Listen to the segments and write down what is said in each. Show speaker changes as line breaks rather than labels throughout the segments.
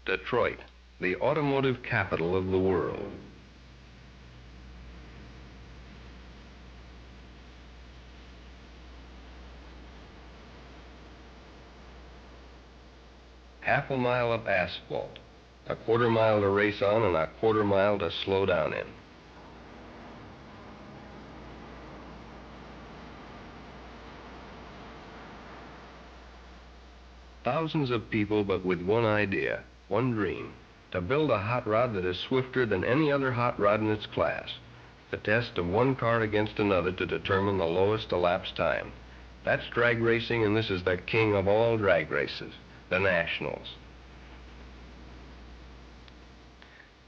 Detroit, the automotive capital of the world. Half a mile of asphalt, a quarter mile to race on and a quarter mile to slow down in. Thousands of people, but with one idea, one dream, to build a hot rod that is swifter than any other hot rod in its class. The test of one car against another to determine the lowest elapsed time. That's drag racing, and this is the king of all drag races, the Nationals.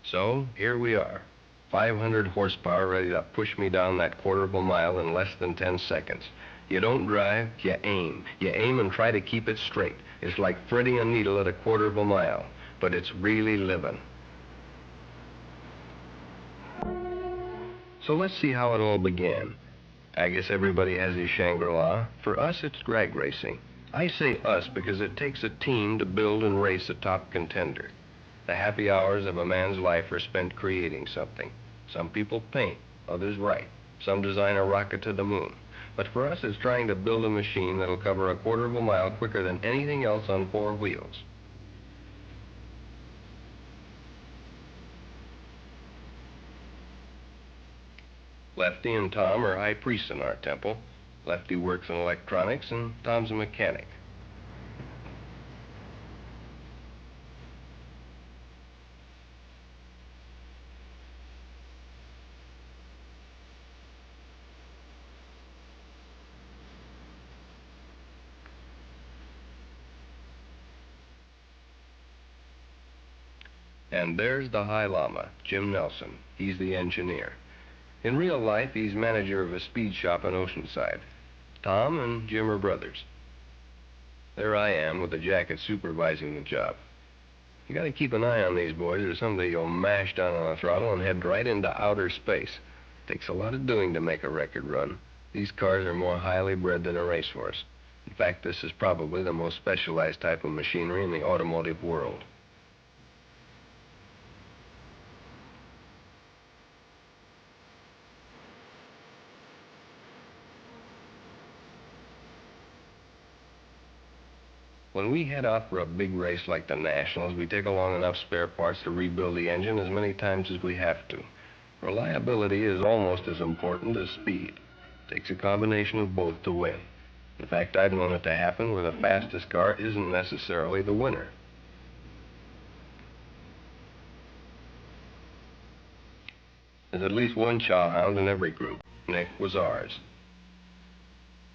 So, here we are, 500 horsepower ready to push me down that quarter of a mile in less than 10 seconds. You don't drive, you aim. You aim and try to keep it straight. It's like threading a needle at a quarter of a mile, but it's really living. So let's see how it all began. I guess everybody has his Shangri-La. For us, it's drag racing. I say us because it takes a team to build and race a top contender. The happy hours of a man's life are spent creating something. Some people paint, others write. Some design a rocket to the moon. But for us, it's trying to build a machine that'll cover a quarter of a mile quicker than anything else on four wheels. Lefty and Tom are high priests in our temple. Lefty works in electronics, and Tom's a mechanic. And there's the High Llama, Jim Nelson. He's the engineer. In real life, he's manager of a speed shop in Oceanside. Tom and Jim are brothers. There I am with a jacket supervising the job. You gotta keep an eye on these boys, or someday you'll mash down on the throttle and head right into outer space. Takes a lot of doing to make a record run. These cars are more highly bred than a racehorse. In fact, this is probably the most specialized type of machinery in the automotive world. When we head out for a big race like the Nationals, we take along enough spare parts to rebuild the engine as many times as we have to. Reliability is almost as important as speed. It takes a combination of both to win. In fact, I've known it to happen where the fastest car isn't necessarily the winner. There's at least one chowhound in every group. Nick was ours.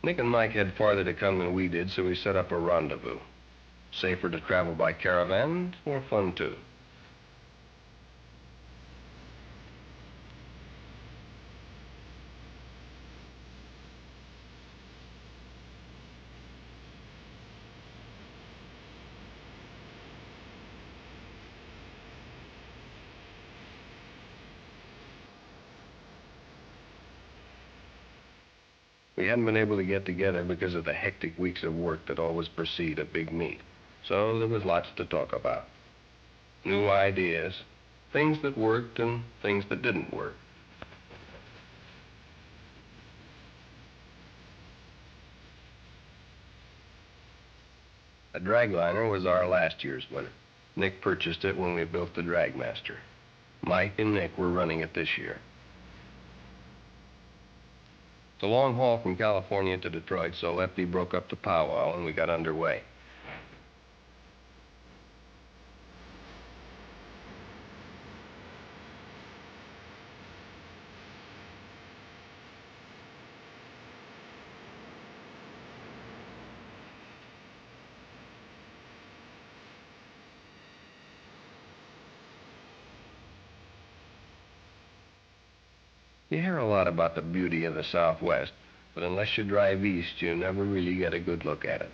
Nick and Mike had farther to come than we did, so we set up a rendezvous. Safer to travel by caravan, more fun too. We hadn't been able to get together because of the hectic weeks of work that always precede a big meet. So there was lots to talk about. New ideas, things that worked and things that didn't work. The Dragliner was our last year's winner. Nick purchased it when we built the Dragmaster. Mike and Nick were running it this year. It's a long haul from California to Detroit, so Lefty broke up the powwow and we got underway. You hear a lot about the beauty of the Southwest, but unless you drive east, you never really get a good look at it.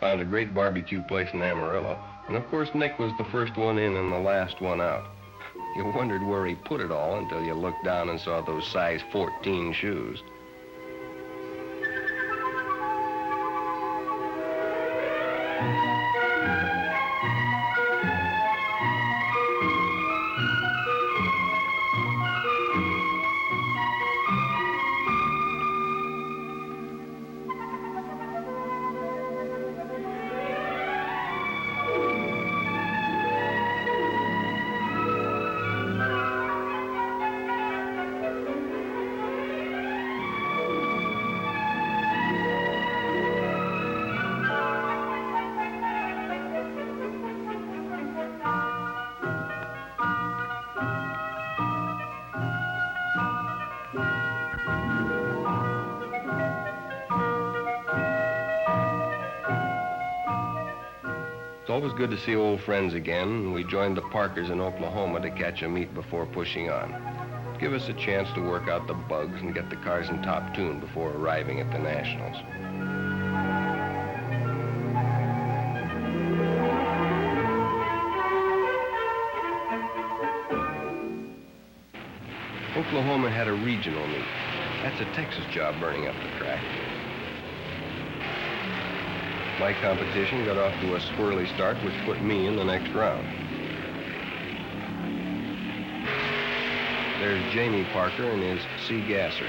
found a great barbecue place in Amarillo, and of course Nick was the first one in and the last one out. You wondered where he put it all until you looked down and saw those size 14 shoes. It's always good to see old friends again, and we joined the Parkers in Oklahoma to catch a meet before pushing on. Give us a chance to work out the bugs and get the cars in top tune before arriving at the Nationals. Oklahoma had a regional meet. That's a Texas job, burning up the track. My competition got off to a swirly start, which put me in the next round. There's Jamie Parker and his C Gasser.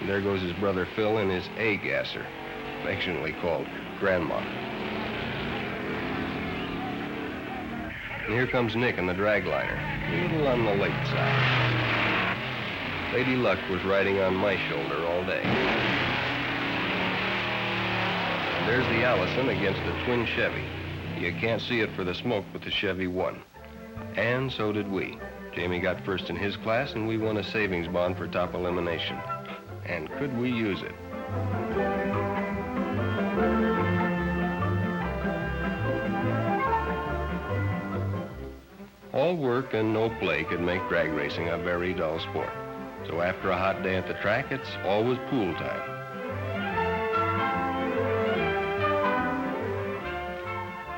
And there goes his brother Phil in his A Gasser, affectionately called Grandma. And here comes Nick in the Dragliner, a little on the late side. Lady Luck was riding on my shoulder all day. And there's the Allison against the twin Chevy. You can't see it for the smoke, but the Chevy won. And so did we. Jamie got first in his class, and we won a savings bond for top elimination. And could we use it? All work and no play could make drag racing a very dull sport. So after a hot day at the track, it's always pool time.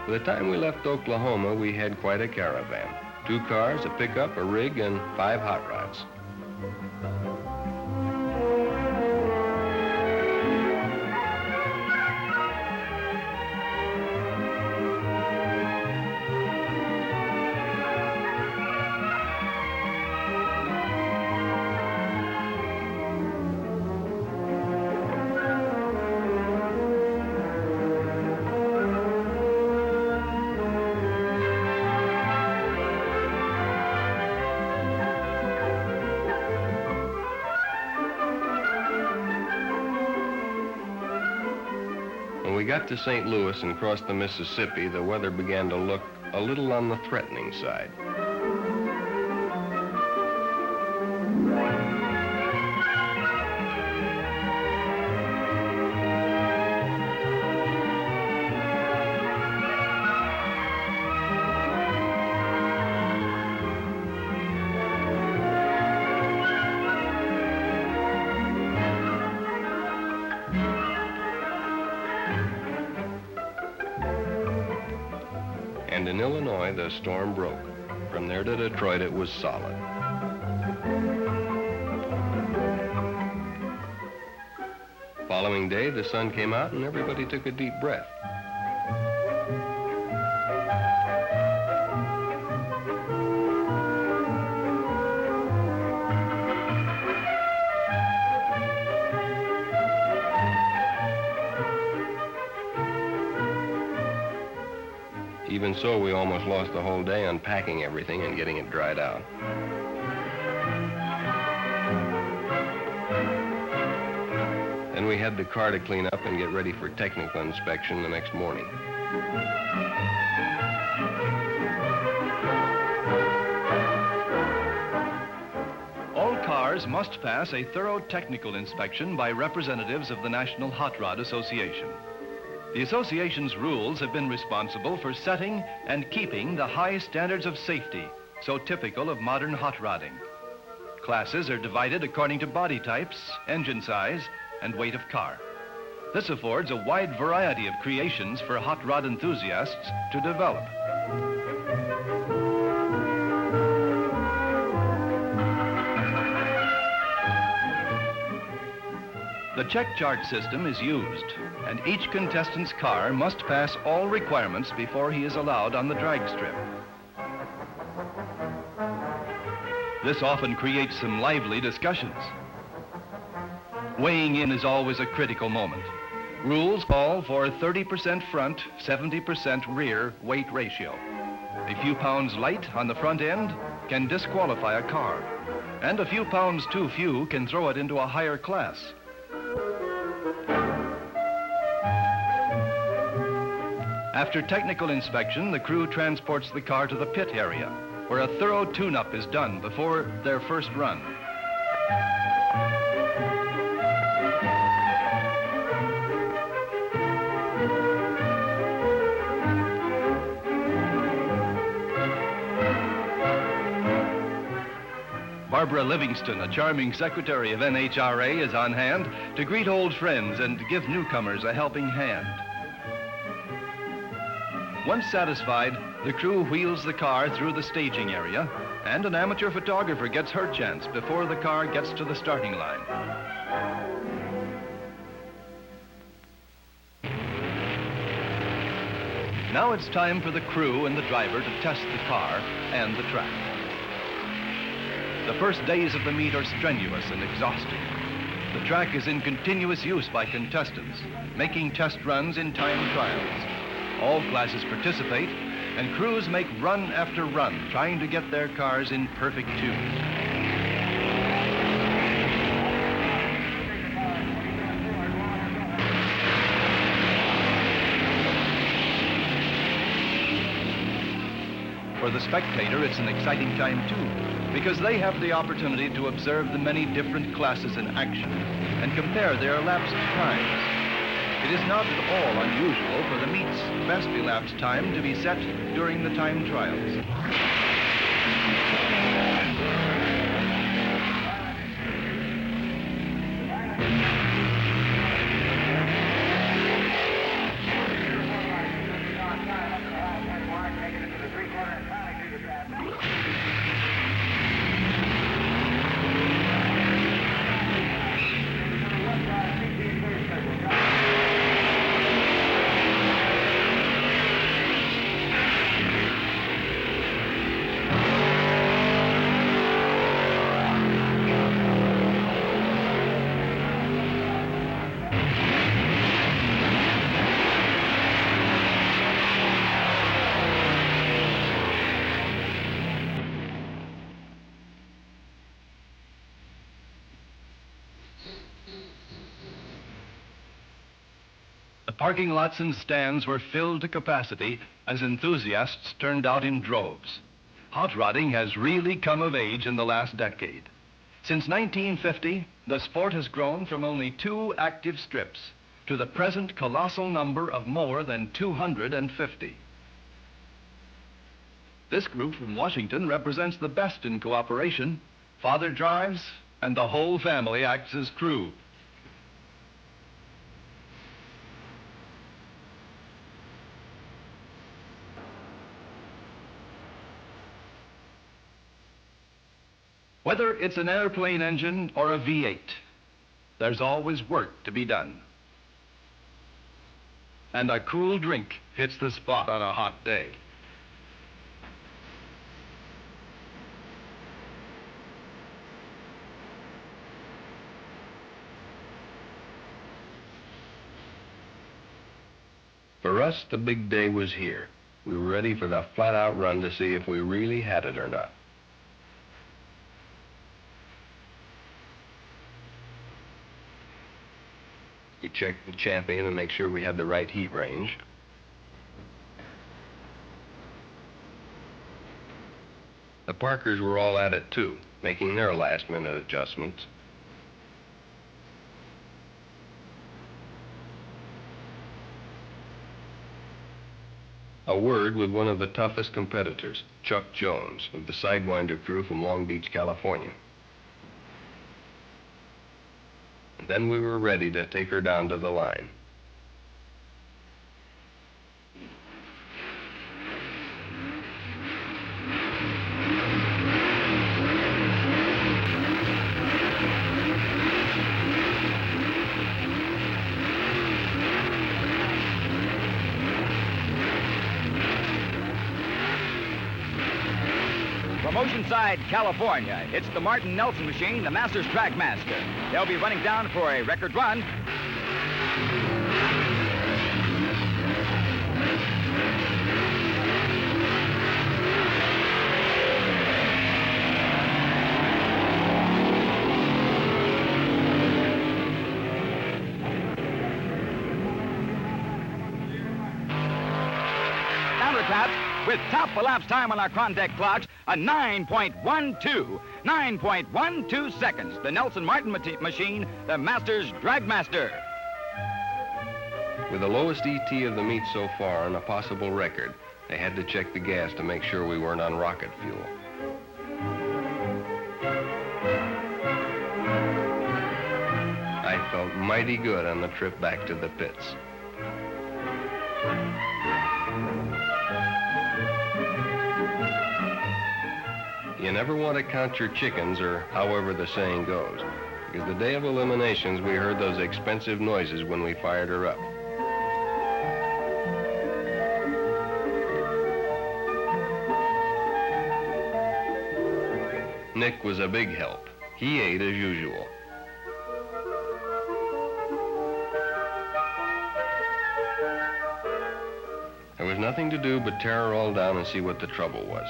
By the time we left Oklahoma, we had quite a caravan. 2 cars, a pickup, a rig, and 5 hot rods. When we got to St. Louis and crossed the Mississippi, the weather began to look a little on the threatening side. And in Illinois, the storm broke. From there to Detroit, it was solid. Following day, the sun came out and everybody took a deep breath. Even so, we almost lost the whole day unpacking everything and getting it dried out. Then we had the car to clean up and get ready for technical inspection the next morning.
All cars must pass a thorough technical inspection by representatives of the National Hot Rod Association. The association's rules have been responsible for setting and keeping the high standards of safety so typical of modern hot rodding. Classes are divided according to body types, engine size, and weight of car. This affords a wide variety of creations for hot rod enthusiasts to develop. The check chart system is used, and each contestant's car must pass all requirements before he is allowed on the drag strip. This often creates some lively discussions. Weighing in is always a critical moment. Rules call for 30% front, 70% rear weight ratio. A few pounds light on the front end can disqualify a car, and a few pounds too few can throw it into a higher class. After technical inspection, the crew transports the car to the pit area, where a thorough tune-up is done before their first run. Barbara Livingston, a charming secretary of NHRA, is on hand to greet old friends and give newcomers a helping hand. Once satisfied, the crew wheels the car through the staging area, and an amateur photographer gets her chance before the car gets to the starting line. Now it's time for the crew and the driver to test the car and the track. The first days of the meet are strenuous and exhausting. The track is in continuous use by contestants, making test runs in time trials. All classes participate, and crews make run after run, trying to get their cars in perfect tune. For the spectator, it's an exciting time too, because they have the opportunity to observe the many different classes in action and compare their elapsed times. It is not at all unusual for the meet's best elapsed time to be set during the time trials. The parking lots and stands were filled to capacity as enthusiasts turned out in droves. Hot rodding has really come of age in the last decade. Since 1950, the sport has grown from only 2 active strips to the present colossal number of more than 250. This group from Washington represents the best in cooperation. Father drives, and the whole family acts as crew. Whether it's an airplane engine or a V8, there's always work to be done. And a cool drink hits the spot on a hot day.
For us, the big day was here. We were ready for the flat-out run to see if we really had it or not. We checked the champion and make sure we had the right heat range. The Parkers were all at it too, making their last-minute adjustments. A word with one of the toughest competitors, Chuck Jones, of the Sidewinder crew from Long Beach, California. Then we were ready to take her down to the line.
From Oceanside, California, it's the Martin Nelson machine, the Masters Dragmaster. They'll be running down for a record run. Down to the traps. With top elapsed time on our Klondike clocks, a 9.12. 9.12 seconds. The Nelson Martin machine, the Masters Dragmaster.
With the lowest ET of the meet so far and a possible record, they had to check the gas to make sure we weren't on rocket fuel. I felt mighty good on the trip back to the pits. You never want to count your chickens, or however the saying goes, because the day of eliminations, we heard those expensive noises when we fired her up. Nick was a big help. He ate as usual. There was nothing to do but tear her all down and see what the trouble was.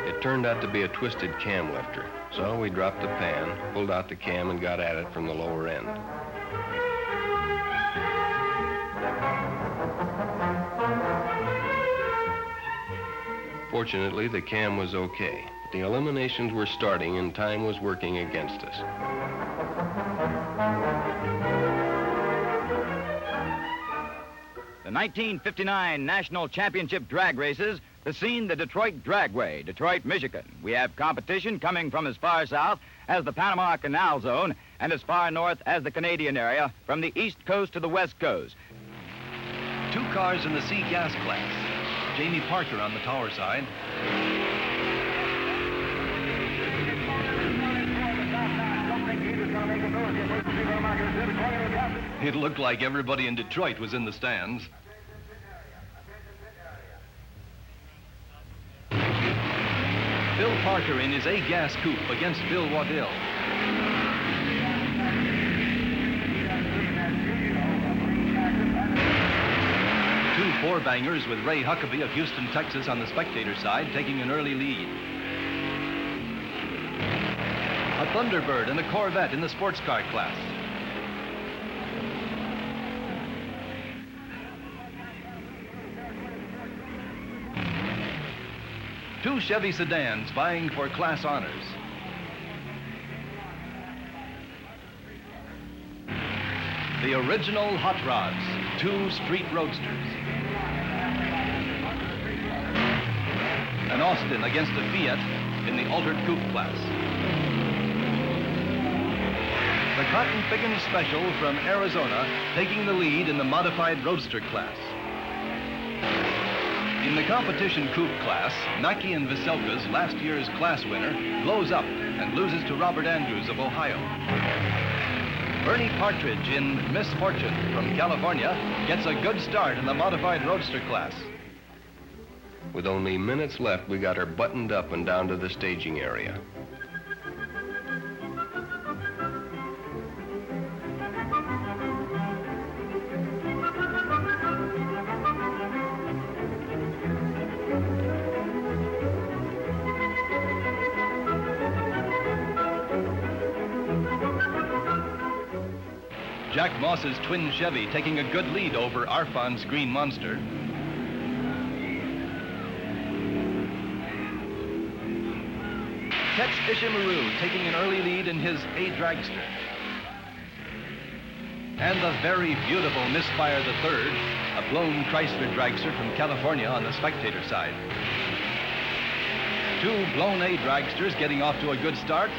It turned out to be a twisted cam lifter, so we dropped the pan, pulled out the cam, and got at it from the lower end. Fortunately, the cam was okay. The eliminations were starting and time was working against us.
The 1959 National Championship drag races, the scene, the Detroit Dragway, Detroit, Michigan. We have competition coming from as far south as the Panama Canal Zone and as far north as the Canadian area, from the east coast to the west coast.
2 cars in the C gas class. Jamie Parker on the tower side. It looked like everybody in Detroit was in the stands. Bill Parker in his A-gas coupe against Bill Waddell. Two four-bangers with Ray Huckabee of Houston, Texas on the spectator side, taking an early lead. A Thunderbird and a Corvette in the sports car class. Two Chevy sedans vying for class honors. The original Hot Rods, 2 street roadsters. An Austin against a Fiat in the altered coupe class. The Cotton Pickens Special from Arizona taking the lead in the modified roadster class. In the competition coupe class, Mackey and Veselka's last year's class winner blows up and loses to Robert Andrews of Ohio. Bernie Partridge in Misfortune from California gets a good start in the modified roadster class.
With only minutes left, we got her buttoned up and down to the staging area.
Jack Moss's twin Chevy taking a good lead over Arfon's Green Monster. Tex Ishimaru taking an early lead in his A Dragster. and the very beautiful Misfire III, a blown Chrysler dragster from California on the spectator side. Two blown A dragsters getting off to a good start.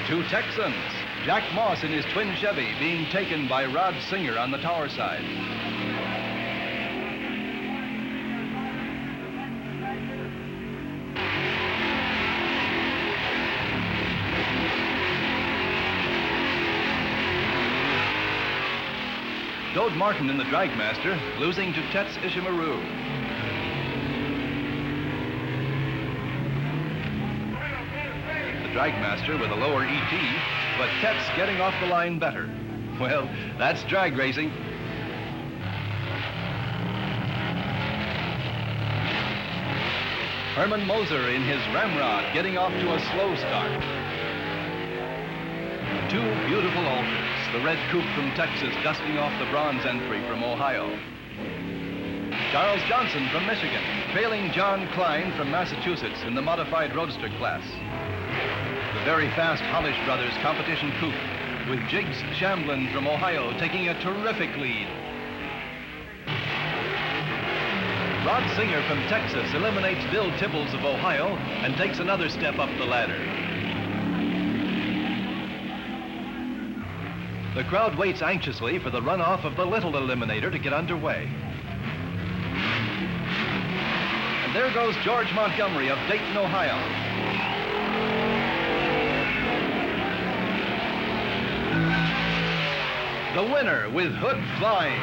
Two Texans, Jack Moss in his twin Chevy being taken by Rod Singer on the tower side. Dode Martin in the Dragmaster, losing to Tets Ishimaru. The Dragmaster with a lower ET, but Tets getting off the line better. Well, that's drag racing. Herman Moser in his Ramrod getting off to a slow start. Two beautiful Alters. The red coupe from Texas dusting off the bronze entry from Ohio. Charles Johnson from Michigan, trailing John Klein from Massachusetts in the modified roadster class. The very fast Hollish Brothers competition coupe, with Jiggs Shamblin from Ohio taking a terrific lead. Rod Singer from Texas eliminates Bill Tibbles of Ohio and takes another step up the ladder. The crowd waits anxiously for the runoff of the Little Eliminator to get underway. And there goes George Montgomery of Dayton, Ohio. The winner with hood flying.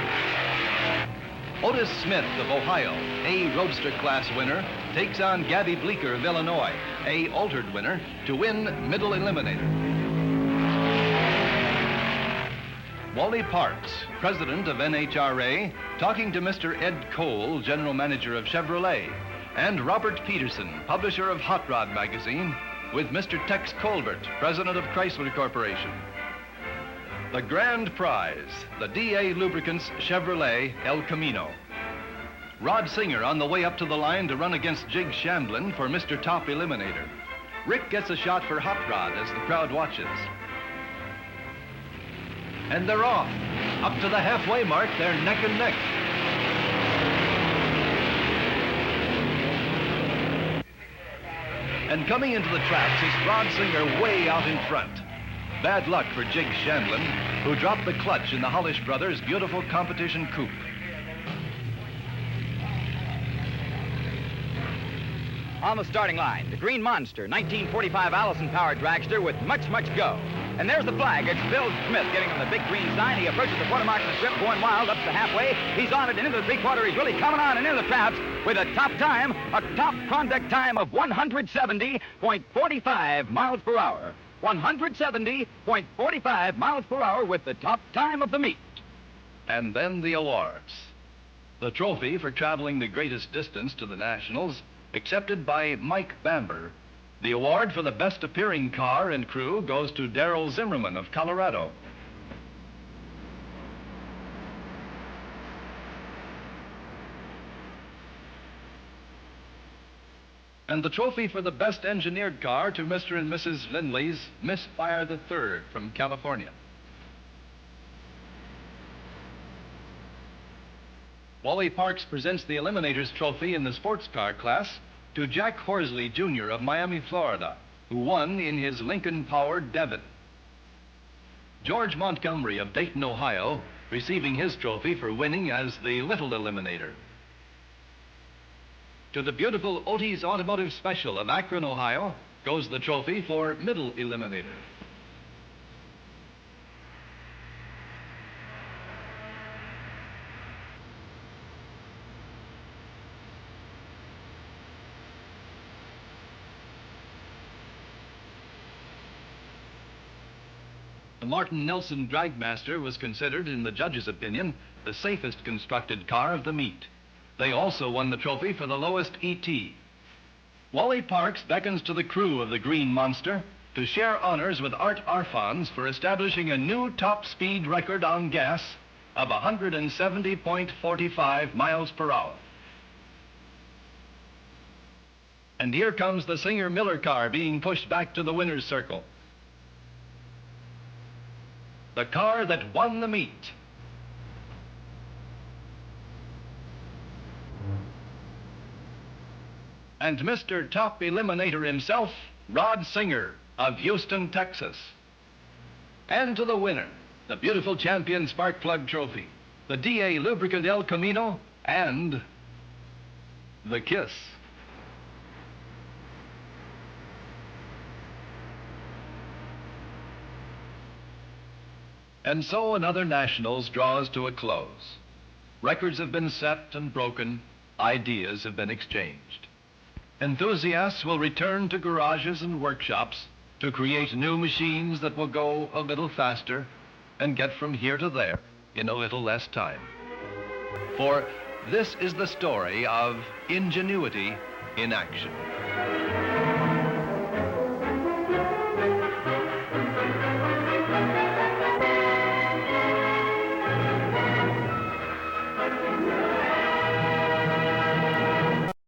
Otis Smith of Ohio, a roadster class winner, takes on Gabby Bleeker of Illinois, a altered winner, to win Middle Eliminator. Wally Parks, president of NHRA, talking to Mr. Ed Cole, general manager of Chevrolet, and Robert Peterson, publisher of Hot Rod magazine, with Mr. Tex Colbert, president of Chrysler Corporation. The grand prize, the DA Lubricants Chevrolet El Camino. Rod Singer on the way up to the line to run against Jig Shamblin for Mr. Top Eliminator. Rick gets a shot for Hot Rod as the crowd watches. And they're off. Up to the halfway mark, they're neck and neck. And coming into the tracks is Rod Singer way out in front. Bad luck for Jig Shamblin, who dropped the clutch in the Hollish Brothers' beautiful competition coupe.
On the starting line, the Green Monster, 1945 Allison-powered dragster with much go. And there's the flag. It's Bill Smith getting on the big green sign. He approaches the quarter mark of the strip, going wild up to halfway. He's on it and into the three-quarter. He's really coming on and into the traps with a top contact time of 170.45 miles per hour. 170.45 miles per hour with the top time of the meet.
And then the awards. The trophy for traveling the greatest distance to the Nationals, accepted by Mike Bamber. The award for the best appearing car and crew goes to Darrell Zimmerman of Colorado. And the trophy for the best engineered car to Mr. and Mrs. Lindley's Misfire III from California. Wally Parks presents the Eliminators Trophy in the sports car class to Jack Horsley, Jr. of Miami, Florida, who won in his Lincoln-powered Devon. George Montgomery of Dayton, Ohio, receiving his trophy for winning as the Little Eliminator. To the beautiful Otis Automotive Special of Akron, Ohio, goes the trophy for Middle Eliminator. The Martin Nelson Dragmaster was considered, in the judge's opinion, the safest constructed car of the meet. They also won the trophy for the lowest ET. Wally Parks beckons to the crew of the Green Monster to share honors with Art Arfons for establishing a new top speed record on gas of 170.45 miles per hour. And here comes the Singer-Miller car being pushed back to the winner's circle. The car that won the meet. And Mr. Top Eliminator himself, Rod Singer of Houston, Texas. And to the winner, the beautiful champion spark plug trophy, the DA lubricant El Camino, and the kiss. And so another Nationals draws to a close. Records have been set and broken, ideas have been exchanged. Enthusiasts will return to garages and workshops to create new machines that will go a little faster and get from here to there in a little less time. For this is the story of ingenuity in action.